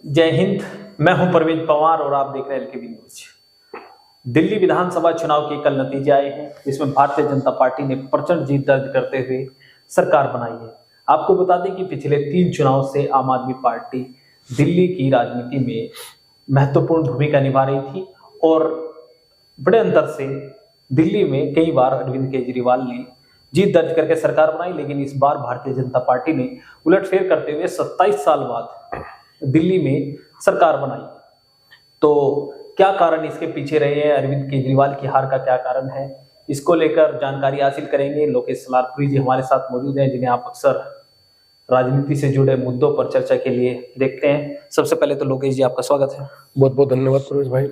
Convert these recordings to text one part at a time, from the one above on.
जय हिंद। मैं हूं परवेज पवार और आप देख रहे हैं एलकेबी न्यूज। दिल्ली विधानसभा चुनाव के कल नतीजे आए हैं, जिसमें भारतीय जनता पार्टी ने प्रचंड जीत दर्ज करते हुए सरकार बनाई है। आपको बता दें कि पिछले 3 चुनाव से आम आदमी पार्टी दिल्ली की राजनीति में महत्वपूर्ण भूमिका निभा रही थी और बड़े अंतर से दिल्ली में कई बार अरविंद केजरीवाल ने जीत दर्ज करके सरकार बनाई। लेकिन इस बार भारतीय जनता पार्टी ने उलटफेर करते हुए 27 साल बाद दिल्ली में सरकार बनाई। तो क्या कारण इसके पीछे रहे हैं, अरविंद केजरीवाल की हार का क्या कारण है, इसको लेकर जानकारी हासिल करेंगे। लोकेश सलारपुरी जी हमारे साथ मौजूद हैं, जिन्हें आप अक्सर राजनीति से जुड़े मुद्दों पर चर्चा के लिए देखते हैं। सबसे पहले तो लोकेश जी आपका स्वागत है। बहुत बहुत धन्यवाद प्रवेश भाई।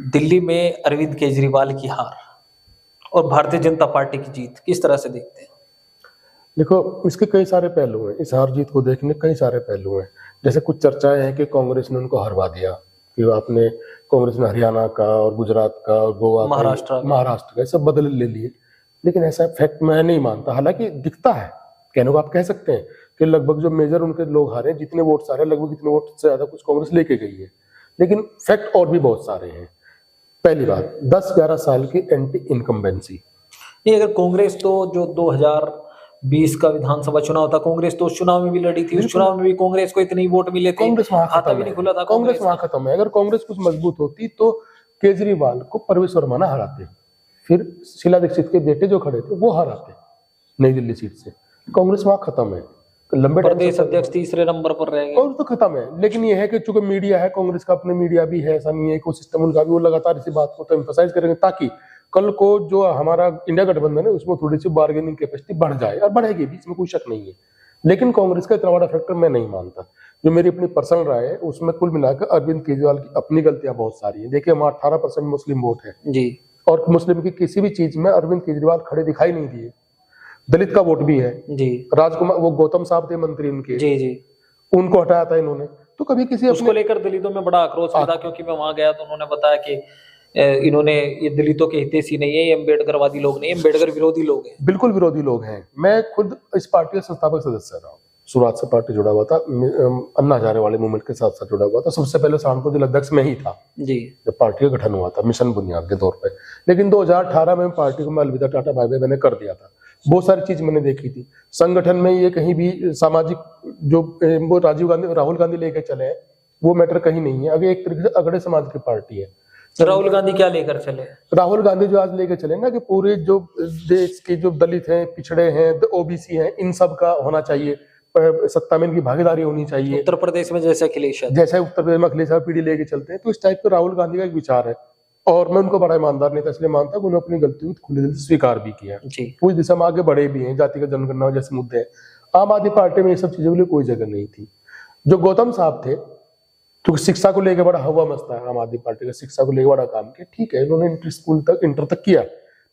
दिल्ली में अरविंद केजरीवाल की हार और भारतीय जनता पार्टी की जीत किस तरह से देखते हैं? देखो, इसके कई सारे पहलू हैं। इस हार जीत को देखने कई सारे पहलू हैं। जैसे कुछ चर्चाएं हैं कि कांग्रेस ने उनको हरवा दिया, कि आपने कांग्रेस ने हरियाणा का और गुजरात का और गोवा महाराष्ट्र का सब बदल ले लिए। लेकिन ऐसा फैक्ट मैं नहीं मानता। हालांकि दिखता है, कहने को आप कह सकते हैं कि लगभग जो मेजर उनके लोग हारे, जितने वोट आ रहे लगभग इतने वोट से ज्यादा कुछ कांग्रेस लेके गई है। लेकिन फैक्ट और भी बहुत सारे हैं। पहली बात, 10-11 साल की एंटी इनकम्बेंसी। नहीं, अगर कांग्रेस तो जो 2020 का विधानसभा चुनाव था, कांग्रेस तो उस चुनाव में भी लड़ी थी, उस चुनाव में भी कांग्रेस को इतने ही वोट मिले थे, कांग्रेस वहां खाता भी नहीं खुला था। कांग्रेस वहां खत्म है। अगर कांग्रेस कुछ मजबूत होती तो केजरीवाल को परवेश वर्मा ना हराते, फिर शीला दीक्षित के बेटे जो खड़े थे वो हराते नई दिल्ली सीट से। कांग्रेस वहां खत्म है। लंबे प्रदेश अध्यक्ष तीसरे नंबर पर रहेंगे। कांग्रेस तो खत्म है। लेकिन ये है कि चूंकि मीडिया है, कांग्रेस का अपने मीडिया भी है, ऐसा नहीं है, इकोसिस्टम उनका भी, वो लगातार इसी बात को तो एम्फसाइज करेंगे ताकि कल को जो हमारा इंडिया गठबंधन है उसमें थोड़ी सी बार्गेनिंग कैपेसिटी बढ़ जाए, और बढ़ेगी भी, इसमें कोई शक नहीं है। लेकिन कांग्रेस का इतना बड़ा फैक्टर मैं नहीं मानता। जो मेरी अपनी पर्सनल राय है उसमें कुल मिलाकर अरविंद केजरीवाल की अपनी गलतियां बहुत सारी हैं। देखिए, हमारा 18% मुस्लिम वोट है जी, और मुस्लिम की किसी भी चीज में अरविंद केजरीवाल खड़े दिखाई नहीं दिए। दलित का वोट भी है जी। राजकुमार, वो गौतम साहब थे मंत्री उनके, जी जी, उनको हटाया था इन्होंने। तो कभी किसी उसको लेकर दलितों में बड़ा आक्रोश भी था, क्योंकि मैं वहां गया तो उन्होंने बताया कि इन्होंने, ये दलितों के हितैषी नहीं है, ये अम्बेडकरवादी लोग नहीं, अम्बेडकर विरोधी लोग हैं। बिल्कुल विरोधी लोग हैं। मैं खुद इस पार्टी का संस्थापक सदस्य रहा हूँ, शुरुआत से पार्टी जुड़ा हुआ था, अन्ना हजारे वाले मूवमेंट के साथ साथ जुड़ा हुआ था। सबसे पहले सहारनपुर जिला अध्यक्ष में ही था जी, जब पार्टी का गठन हुआ था मिशन बुनियाद के तौर पे। लेकिन 2018 में पार्टी को मैं अलविदा टाटा बाय बाय मैंने कर दिया था। बहुत सारी चीज मैंने देखी थी संगठन में। ये कहीं भी सामाजिक जो वो राहुल गांधी लेके चले हैं वो मैटर कहीं नहीं है। अगर एक तरीके से अगड़े समाज की पार्टी है। राहुल गांधी क्या लेकर चले? राहुल गांधी जो आज लेके चले ना कि पूरे जो देश के जो दलित हैं, पिछड़े हैं, ओबीसी हैं, इन सब का होना चाहिए, सत्ता में इनकी भागीदारी होनी चाहिए। उत्तर प्रदेश में जैसे अखिलेश उत्तर प्रदेश में अखिलेश पीढ़ी लेके चलते हैं, तो इस टाइप का राहुल गांधी का एक विचार है। और मैं उनको बड़ा ईमानदार नेता इसलिए मानता हूं, उन्होंने अपनी गलती खुले दिल से स्वीकार भी किया जी। पूरी दिशा में आगे बढ़े भी हैं। जातिगत जनगणना जैसे मुद्दे हैं, आम आदमी पार्टी में ये सब चीजों के लिए कोई जगह नहीं थी। जो गौतम साहब थे, क्योंकि शिक्षा को लेकर बड़ा हवा मचता है आम आदमी पार्टी का, शिक्षा को लेकर बड़ा काम किया, ठीक है, इन्होंने इंटर तक किया।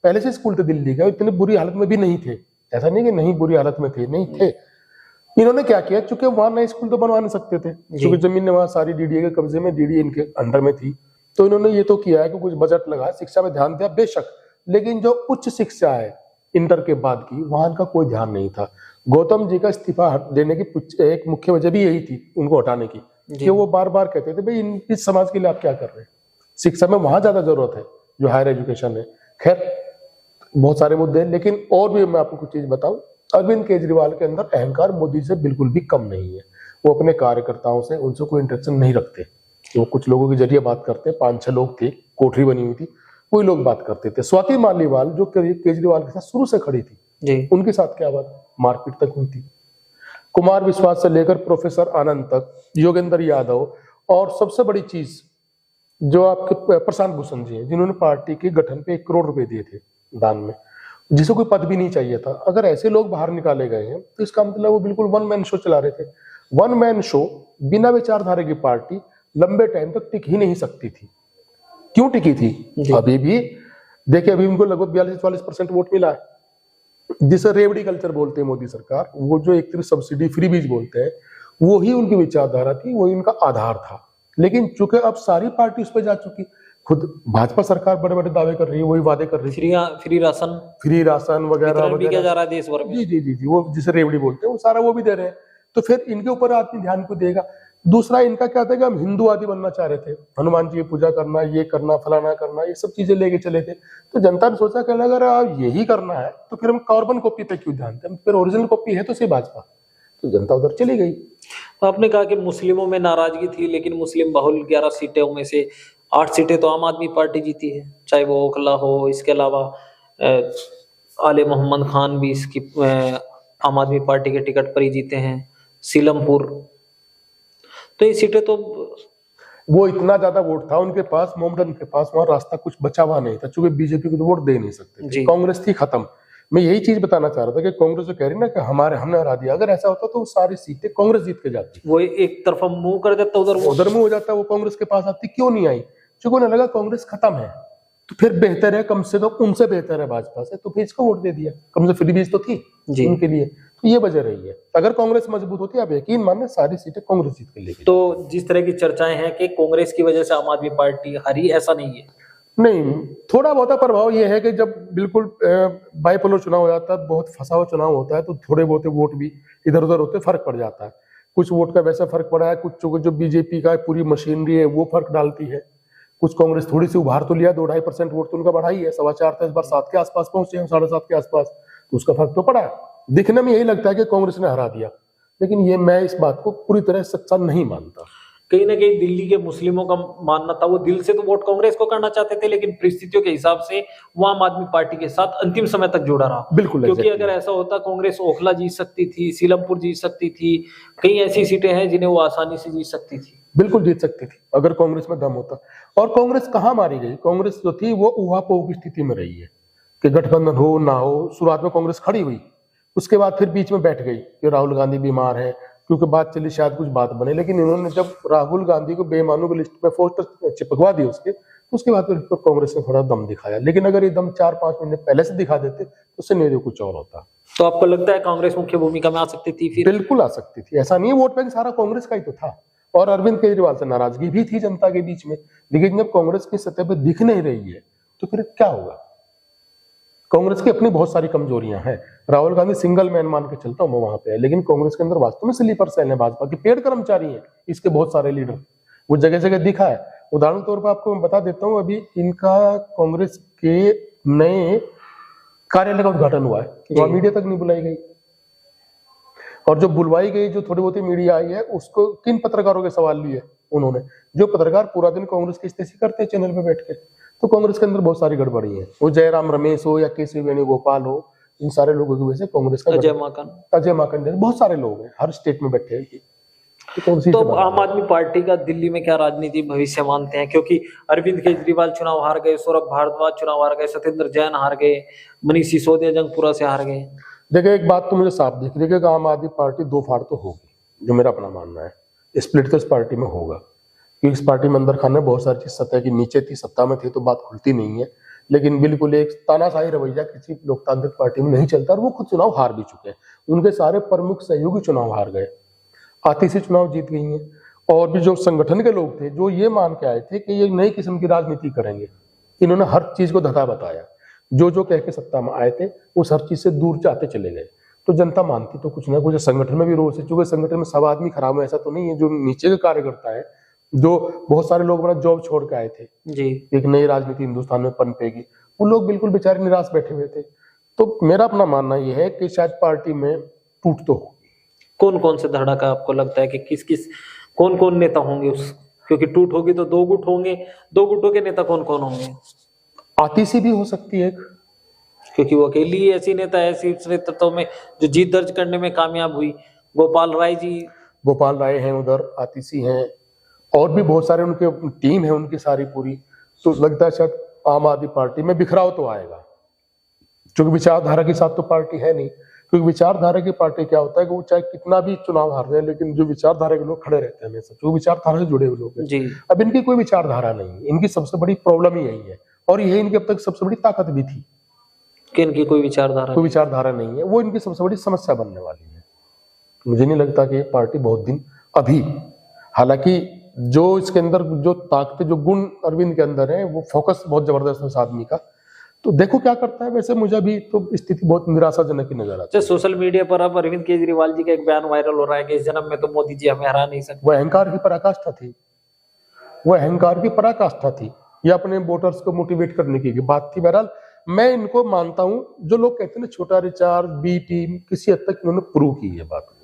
पहले से स्कूल थे दिल्ली का, इतने बुरी हालत में भी नहीं थे, ऐसा नहीं कि नहीं बुरी हालत में थे, नहीं थे। इन्होंने क्या किया, चूंकि वहां नए स्कूल तो बनवा नहीं सकते थे, क्योंकि जमीन वहां सारी डीडीए के कब्जे में, डीडीए इनके अंडर में थी। तो इन्होंने ये तो किया है कि कुछ बजट लगा, शिक्षा में ध्यान दिया बेशक, लेकिन जो उच्च शिक्षा है इंटर के बाद की, वहां का कोई ध्यान नहीं था। गौतम जी का इस्तीफा देने की एक मुख्य वजह भी यही थी, उनको हटाने की, कि वो बार बार कहते थे भाई इस समाज के लिए आप क्या कर रहे हैं, शिक्षा में वहां ज्यादा जरूरत है जो हायर एजुकेशन है। खैर, बहुत सारे मुद्दे हैं, लेकिन और भी मैं आपको कुछ चीज बताऊं। अरविंद केजरीवाल के अंदर अहंकार मोदी से बिल्कुल भी कम नहीं है। वो अपने कार्यकर्ताओं से, उनसे कोई इंटरेक्शन नहीं रखते। वो कुछ लोगों के जरिए बात करते हैं, 5-6 लोग थे, कोठरी बनी हुई थी, कोई लोग बात करते थे। स्वाति मालीवाल जो केजरीवाल के साथ शुरू से खड़ी थी जी, उनके साथ क्या बात, मारपीट तक हुई थी। कुमार विश्वास से लेकर प्रोफेसर आनंद तक, योगेंद्र यादव, और सबसे बड़ी चीज जो आपके प्रशांत भूषण जी हैं, जिन्होंने पार्टी के गठन पे 1 करोड़ रुपए दिए थे दान में, जिसे कोई पद भी नहीं चाहिए था। अगर ऐसे लोग बाहर निकाले गए हैं तो इसका मतलब वो बिल्कुल वन मैन शो चला रहे थे। वन मैन शो, बिना विचारधारा की पार्टी लंबे टाइम तक टिक ही नहीं सकती थी। क्यों टिकी थी? अभी भी देखिए, अभी उनको लगभग 42-44% वोट मिला है, जिसे रेवड़ी कल्चर बोलते हैं मोदी सरकार, वो जो एक तरह सब्सिडी फ्री बीज बोलते हैं, वो ही उनकी विचारधारा थी, वही उनका आधार था। लेकिन चूंकि अब सारी पार्टी उस पर जा चुकी, खुद भाजपा सरकार बड़े बड़े दावे कर रही है, वही वादे कर रही है, फ्री राशन वगैरह वगैरह जा रहा है देश भर में। जी जी जी जी, वो जिसे रेवड़ी बोलते हैं, वो सारा वो भी दे रहे हैं। तो फिर इनके ऊपर आदमी ध्यान को देगा। दूसरा इनका क्या था कि हम हिंदूवादी बनना चाह रहे थे, हनुमान जी की पूजा करना, ये करना, फलाना करना, ये सब चीजें लेके चले थे। तो जनता ने सोचा कि अगर आप यही करना है तो फिर हम कार्बन कॉपी पे क्यों ध्यान दें, फिर ओरिजिनल कॉपी है तो सिर्फ भाजपा। तो जनता उधर चली गई। तो आपने कहा कि मुस्लिमों में नाराजगी थी, लेकिन मुस्लिम बहुल 11 सीटों में से 8 सीटें तो आम आदमी पार्टी जीती है, चाहे वो ओखला हो, इसके अलावा आले मोहम्मद खान भी इसकी आम आदमी पार्टी के टिकट पर ही जीते हैं, सीलमपुर। तो ये सीटें तो वो इतना ज्यादा वोट था उनके पास, मोहम्मदन के पास, वहां रास्ता कुछ बचा हुआ नहीं था, चूंकि बीजेपी को तो वोट दे नहीं सकते थे, कांग्रेस थी खत्म। मैं यही चीज बताना चाह रहा था कि कांग्रेस जो कह रही ना कि हमने हरा दिया, अगर ऐसा होता तो वो सारी सीटें कांग्रेस जीत के जाती। वो एक तरफा मुंह कर देता, उधर मुंह हो जाता, वो कांग्रेस के पास आती, क्यों नहीं आई? क्योंकि उन्हें लगा कांग्रेस खत्म है, तो फिर बेहतर है, कम से कम उनसे बेहतर है भाजपा से, तो फिर इसको वोट दे दिया, कम से फ्री बीज तो थी उनके लिए। तो ये वजह रही है। अगर कांग्रेस मजबूत होती, आप यकीन मानिए सारी सीटें कांग्रेस जीत के लेगी। तो जिस तरह की चर्चाएं हैं कि कांग्रेस की वजह से आम आदमी पार्टी हारी, ऐसा नहीं है। नहीं, थोड़ा बहुत प्रभाव ये है कि जब बिल्कुल बाइपोलर चुनाव हो जाता है, बहुत फंसा हुआ चुनाव होता है, तो थोड़े बहुत वोट भी इधर उधर होते, फर्क पड़ जाता है। कुछ वोट का वैसा फर्क पड़ा है, कुछ जो बीजेपी का पूरी मशीनरी है वो फर्क डालती है। कुछ कांग्रेस थोड़ी सी उभार तो लिया, 2-2.5% वोट तो उनका बढ़ा ही है, 7.25 था, इस बार 7 के आसपास पहुंचे हैं, 7.5 के आसपास, तो उसका फर्क तो पड़ा है। दिखने में यही लगता है कि कांग्रेस ने हरा दिया, लेकिन ये मैं इस बात को पूरी तरह सच्चा नहीं मानता। कहीं ना कहीं दिल्ली के मुस्लिमों का मानना था, वो दिल से तो वोट कांग्रेस को करना चाहते थे, लेकिन परिस्थितियों के हिसाब से वो आम आदमी पार्टी के साथ अंतिम समय तक जुड़ा रहा। बिल्कुल, क्योंकि अगर ऐसा होता, कांग्रेस ओखला जीत सकती थी, सीलमपुर जीत सकती थी, कई ऐसी सीटें हैं जिन्हें वो आसानी से जीत सकती थी। बिल्कुल जीत सकती थी अगर कांग्रेस में दम होता। और कांग्रेस कहाँ मारी गई? कांग्रेस जो थी वो ऊहापोह की स्थिति में रही है कि गठबंधन हो ना हो। शुरुआत में कांग्रेस खड़ी हुई, उसके बाद फिर बीच में बैठ गई कि राहुल गांधी बीमार है, क्योंकि बात चली शायद कुछ बात बने, लेकिन इन्होंने जब राहुल गांधी को बेईमानों की लिस्ट में पोस्टर चिपकवा दिए उसके बाद फिर कांग्रेस ने थोड़ा दम दिखाया। लेकिन अगर ये दम 4-5 महीने पहले से दिखा देते तो सिनेरियो कुछ और होता। तो आपको लगता है कांग्रेस मुख्य भूमिका में आ सकती थी? फिर बिल्कुल आ सकती थी, ऐसा नहीं है। वोट बैंक सारा कांग्रेस का ही तो था, और अरविंद केजरीवाल से नाराजगी भी थी जनता के बीच में। लेकिन जब कांग्रेस की सतह पर दिख नहीं रही है तो फिर क्या होगा? कांग्रेस की अपनी बहुत सारी कमजोरियां हैं। राहुल गांधी सिंगल मैन मान के चलता हूं मैं वहां पे है, लेकिन कांग्रेस के अंदर वास्तव में स्लीपर सेल है, भाजपा के पेड कर्मचारी हैं इसके बहुत सारे लीडर, वो जगह जगह दिखा है। उदाहरण तौर पर आपको मैं बता देता हूं, अभी इनका कांग्रेस के नए कार्यालय का उद्घाटन हुआ है, वहां मीडिया तक नहीं बुलाई गई, और जो बुलवाई गई, जो थोड़ी बहुत मीडिया आई है, उसको किन पत्रकारों के सवाल लिए उन्होंने, जो पत्रकार पूरा दिन कांग्रेस की इस्तेसी करते हैं चैनल पे बैठ के। तो कांग्रेस के अंदर बहुत सारी गड़बड़ी है, वो जयराम रमेश हो या केसी वेणुगोपाल हो, इन सारे लोगों की वजह से कांग्रेस का अजय माकन जैसे बहुत सारे लोग हैं, हर स्टेट में बैठे हैं। तो आम आदमी पार्टी का दिल्ली में क्या राजनीति भविष्य मानते हैं? क्योंकि अरविंद केजरीवाल चुनाव हार गए, सौरभ भारद्वाज चुनाव हार गए, सत्येंद्र जैन हार गए, मनीष सिसोदिया जंगपुरा से हार गए। देखिए, एक बात तो मुझे साफ दिख रही है कि आम आदमी पार्टी दो फाड़ तो होगी, जो मेरा अपना मानना है। स्प्लिट तो इस पार्टी में होगा, क्योंकि इस पार्टी में अंदर खाने बहुत सारी चीज सत्ता की नीचे थी, सत्ता में थी तो बात खुलती नहीं है, लेकिन बिल्कुल एक तानाशाही रवैया किसी लोकतांत्रिक पार्टी में नहीं चलता, और वो खुद चुनाव हार भी चुके हैं। उनके सारे प्रमुख सहयोगी चुनाव हार गए, आतिशी चुनाव जीत गई हैं। और भी जो संगठन के लोग थे, जो ये मान के आए थे कि ये नई किस्म की राजनीति करेंगे, इन्होंने हर चीज को धता बताया। जो कह के सत्ता में आए थे वो हर चीज से दूर जाते चले गए। तो जनता मानती तो कुछ ना कुछ, संगठन में भी रोष है, क्योंकि संगठन में सब आदमी खराब है ऐसा तो नहीं है। जो नीचे के कार्यकर्ता है, जो बहुत सारे लोग अपना जॉब छोड़ के आए थे जी, एक नई राजनीति हिंदुस्तान में पनपेगी, वो लोग बिल्कुल बेचारे निराश बैठे हुए थे। तो मेरा अपना मानना यह है कि शायद पार्टी में टूट तो होगी। कौन कौन से धड़ा का आपको लगता है कि कौन कौन नेता होंगे उस, क्योंकि टूट होगी तो 2 गुट होंगे, 2 गुटों के नेता कौन कौन होंगे? आतिशी भी हो सकती है, क्योंकि वो अकेली ऐसी नेता है शीर्ष नेतृत्व में जो जीत दर्ज करने में कामयाब हुई। गोपाल राय हैं उधर, आतिशी हैं, और भी बहुत सारे उनके टीम है उनकी सारी पूरी। तो लगता है शायद आम आदमी पार्टी में बिखराव तो आएगा, क्योंकि विचारधारा के साथ तो पार्टी है नहीं। क्योंकि विचारधारा की पार्टी क्या होता है कि वो चाहे कितना भी चुनाव हार जाए, लेकिन जो विचारधारा के लोग खड़े रहते हैं हमेशा, जो विचारधारा से जुड़े हुए लोग हैं। अब इनकी कोई विचारधारा नहीं है, इनकी सबसे बड़ी प्रॉब्लम ही यही है, और यही इनकी अब तक सबसे बड़ी ताकत भी थी कि इनकी कोई विचारधारा नहीं है। वो इनकी सबसे बड़ी समस्या बनने वाली है। मुझे नहीं लगता कि पार्टी बहुत दिन अभी, हालांकि जो इसके अंदर जो ताकत, जो गुण अरविंद के अंदर है, वो फोकस बहुत जबरदस्त है उस आदमी का, तो देखो क्या करता है। वैसे मुझे अभी तो स्थिति बहुत निराशाजनक ही नजर आती है। सोशल मीडिया पर अब अरविंद केजरीवाल जी का एक बयान वायरल हो रहा है कि इस जन्म में तो मोदी जी हमें हरा नहीं सकते। वो अहंकार की पराकाष्ठा थी, वो अहंकार की पराकाष्ठा थी, ये अपने वोटर्स को मोटिवेट करने की बात थी। बहरहाल मैं इनको मानता हूं, जो लोग कहते हैं ना छोटा रिचार्ज बी टीम, किसी हद तक इन्होंने प्रूव की है बात को।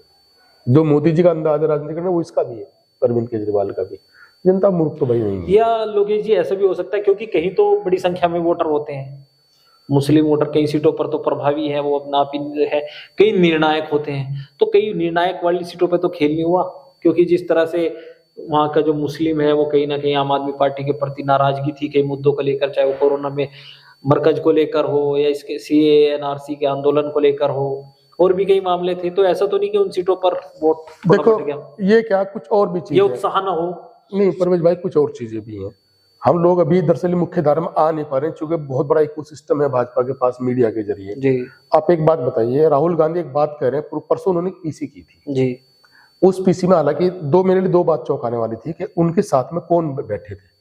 जो मोदी जी का अंदाज राजनीति करना वो इसका भी है, अरविंद केजरीवाल का भी। जनता मूर्ख तो भाई नहीं है। या लोकेश जी ऐसा भी हो सकता है क्योंकि कहीं तो बड़ी संख्या में वोटर होते हैं, मुस्लिम वोटर कई सीटों पर तो प्रभावी है, वो अपना है, कई निर्णायक होते हैं, तो कई निर्णायक वाली सीटों पर तो खेल नहीं हुआ, क्योंकि जिस तरह से वहाँ का जो मुस्लिम है वो कहीं ना कहीं आम आदमी पार्टी के प्रति नाराजगी थी कई मुद्दों को लेकर, चाहे वो कोरोना में मरकज को लेकर हो या इसके सीए एनआरसी के आंदोलन को लेकर हो, और भी कई मामले थे। तो ऐसा तो नहीं कि उन सीटों पर वोट देखो ये क्या कुछ और भी चीज ये है। उत्साह न हो। नहीं परवेज भाई, कुछ और चीजें भी हैं। हम लोग अभी दरअसल मुख्य धारा में आ नहीं पा रहे क्योंकि बहुत बड़ा इकोसिस्टम है भाजपा के पास मीडिया के जरिए। जी आप एक बात बताइए, राहुल गांधी एक बात कह रहे हैं, परसों उन्होंने पीसी की थी जी, उस पीसी में हालांकि मेरे लिए दो बात चौंकाने वाली थी कि उनके साथ में कौन बैठे थे।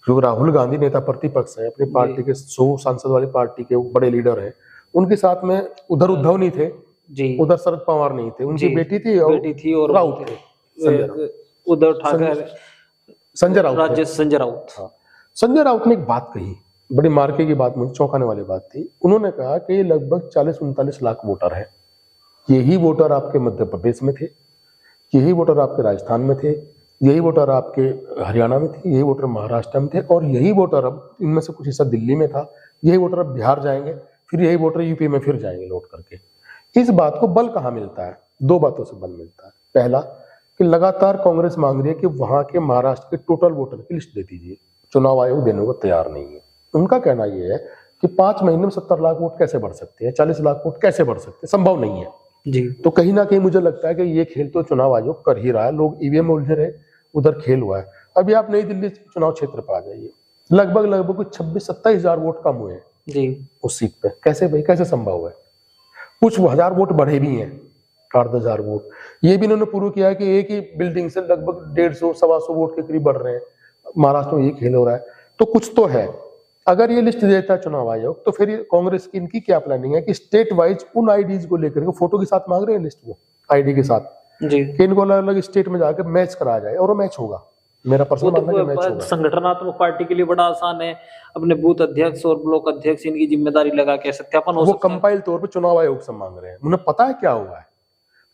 जो राहुल गांधी नेता प्रतिपक्ष है, अपनी पार्टी के 100 सांसद वाली पार्टी के बड़े लीडर है, उनके साथ में उधर उद्धव नहीं थे जी, उधर शरद पवार नहीं थे, उनकी बेटी थी और राउत थे, उद्धव ठाकरे, संजय राउत राज्य संजय राउत। हाँ, संजय राउत ने एक बात कही, बड़ी मार्के की बात, मुझे चौंकाने वाली बात थी। उन्होंने कहा कि ये लगभग 40-39 लाख वोटर है। यही वोटर आपके मध्य प्रदेश में थे, यही वोटर आपके राजस्थान में थे, यही वोटर आपके हरियाणा में थे, यही वोटर महाराष्ट्र में थे, और यही वोटर अब इनमें से कुछ हिस्सा दिल्ली में था, यही वोटर अब बिहार जाएंगे, फिर यही वोटर यूपी में फिर जाएंगे लौट करके। इस बात को बल कहाँ मिलता है? दो बातों से बल मिलता है। पहला कि लगातार कांग्रेस मांग रही है कि वहां के महाराष्ट्र के टोटल वोटर की लिस्ट दे दीजिए, चुनाव आयोग देने को तैयार नहीं है। उनका कहना यह है कि 5 महीने में 70 लाख वोट कैसे बढ़ सकते हैं, 40 लाख वोट कैसे बढ़ सकते हैं, संभव नहीं है जी। तो कहीं ना कहीं मुझे लगता है कि ये खेल तो चुनाव आयोग कर ही रहा है। लोग ईवीएम में उलझे रहे, उधर खेल हुआ है। अभी आप नई दिल्ली चुनाव क्षेत्र पर आ जाइए, लगभग कुछ 26-27 हजार वोट कम हुए हैं जी उस सीट पे। कैसे भाई, कैसे संभव है? कुछ हजार वोट बढ़े भी हैं, 8-10 हजार वोट। ये भी इन्होंने प्रूव किया है कि एक ही बिल्डिंग से लगभग 150-125 वोट के करीब बढ़ रहे हैं। महाराष्ट्र में ये खेल हो रहा है, तो कुछ तो है। अगर ये लिस्ट देता है चुनाव आयोग, तो फिर कांग्रेस की इनकी क्या प्लानिंग है कि स्टेट वाइज उन आईडीज को लेकर के फोटो के साथ मांग रहे हैं लिस्ट, वो आईडी के साथ जी, कि इनको अलग अलग स्टेट में जाकर मैच कराया जाए, और वो मैच होगा। मेरा पर्सनल मानना है कि मैच होगा। संगठनात्मक पार्टी के लिए बड़ा आसान है, अपने बूथ अध्यक्ष और ब्लॉक अध्यक्ष इनकी जिम्मेदारी लगा के सत्यापन हो वो सकता है। कंपाइल तौर पर चुनाव आयोग से मांग रहे हैं। उन्हें पता है क्या हुआ है,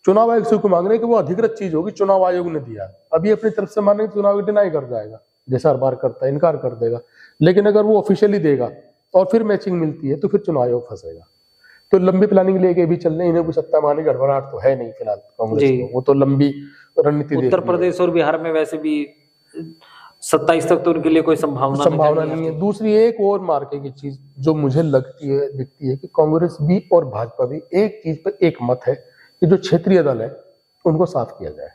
चुनाव आयोग से मांग रहे हैं कि वो अधिकृत चीज होगी, चुनाव आयोग ने दिया। अभी अपनी तरफ से मानेंगे चुनाव आयोग डिनाई कर जाएगा, जैसा हर बार करता है, इनकार कर देगा। लेकिन अगर वो ऑफिशियली देगा और फिर मैचिंग मिलती है तो फिर चुनाव आयोग फंसेगा। तो लंबी प्लानिंग लेके भी चल रहे हैं, इन्हें कोई सत्ता माने गड़बड़ाहट तो है नहीं फिलहाल कांग्रेस को, वो तो लंबी रणनीति। उत्तर प्रदेश और बिहार में वैसे भी 27 तक तो उनके लिए कोई संभावना नहीं है। दूसरी एक और मार्के की चीज जो मुझे लगती है दिखती है कि कांग्रेस भी और भाजपा भी एक चीज पर एक मत है कि जो क्षेत्रीय दल है उनको साफ किया जाए।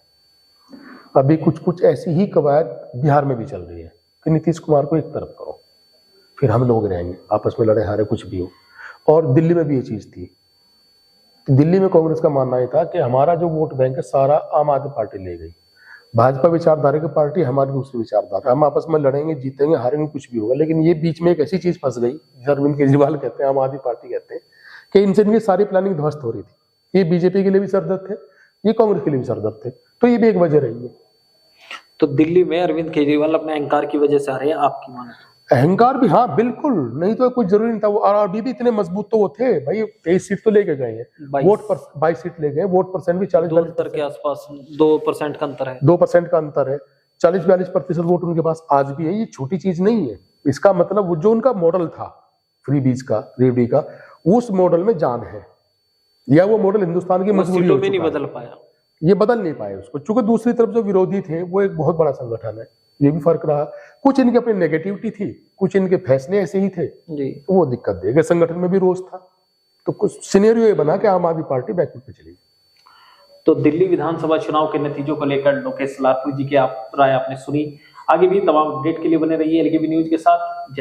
अभी कुछ ऐसी ही कवायद बिहार में भी चल रही है कि नीतीश कुमार को एक तरफ करो, फिर हम लोग रहेंगे, आपस में लड़े हारे कुछ भी हो। और दिल्ली में भी ये चीज थी। दिल्ली में कांग्रेस का मानना ये था कि हमारा जो वोट बैंक है सारा आम आदमी पार्टी ले गई, भाजपा विचारधारा की पार्टी हमारी दूसरी विचारधारा, हम आपस में लड़ेंगे, जीतेंगे, हारेंगे, कुछ भी होगा। लेकिन ये बीच में एक ऐसी चीज फंस गई, अरविंद केजरीवाल कहते हैं, आम आदमी पार्टी कहते हैं, कि इनसे इनकी सारी प्लानिंग ध्वस्त हो रही थी। ये बीजेपी के लिए भी सरदर्द थे, ये कांग्रेस के लिए भी सरदर्द थे, तो ये भी एक वजह रही है। तो दिल्ली में अरविंद केजरीवाल अपने अहंकार की वजह से आ रहे हैं, आपकी माने? अहंकार भी, हाँ बिल्कुल, नहीं तो कुछ जरूरी नहीं था। वो आरआरबी भी इतने मजबूत तो वो थे भाई, 23 सीट तो लेके गए हैं, वोट पर 22 सीट ले गए, वोट परसेंट भी 40-42 के आसपास 2% का अंतर है, 2% का अंतर है। 40-42% वोट उनके पास आज भी है। ये छोटी चीज नहीं है। इसका मतलब वो जो उनका मॉडल था फ्रीबीज का, रेवड़ी का, उस मॉडल में जान है, या वो मॉडल हिंदुस्तान की मजबूरी हो चुका है। नहीं बदल पाया, ये बदल नहीं पाए उसको, क्योंकि दूसरी तरफ जो विरोधी थे वो एक बहुत बड़ा संगठन है, ये भी फर्क रहा। कुछ इनकी अपनी नेगेटिविटी थी, कुछ इनके फैसले ऐसे ही थे जी, वो दिक्कत देगा। संगठन में भी रोज था, तो कुछ सिनेरियो ये बना कि आम आदमी पार्टी बैकवर्ड पे चली। तो दिल्ली विधानसभा चुनाव के नतीजों को लेकर लोकेश लारपुर जी की राय आपने सुनी। आगे भी तमाम अपडेट के लिए बने रहिए एलकेबी न्यूज के साथ। जय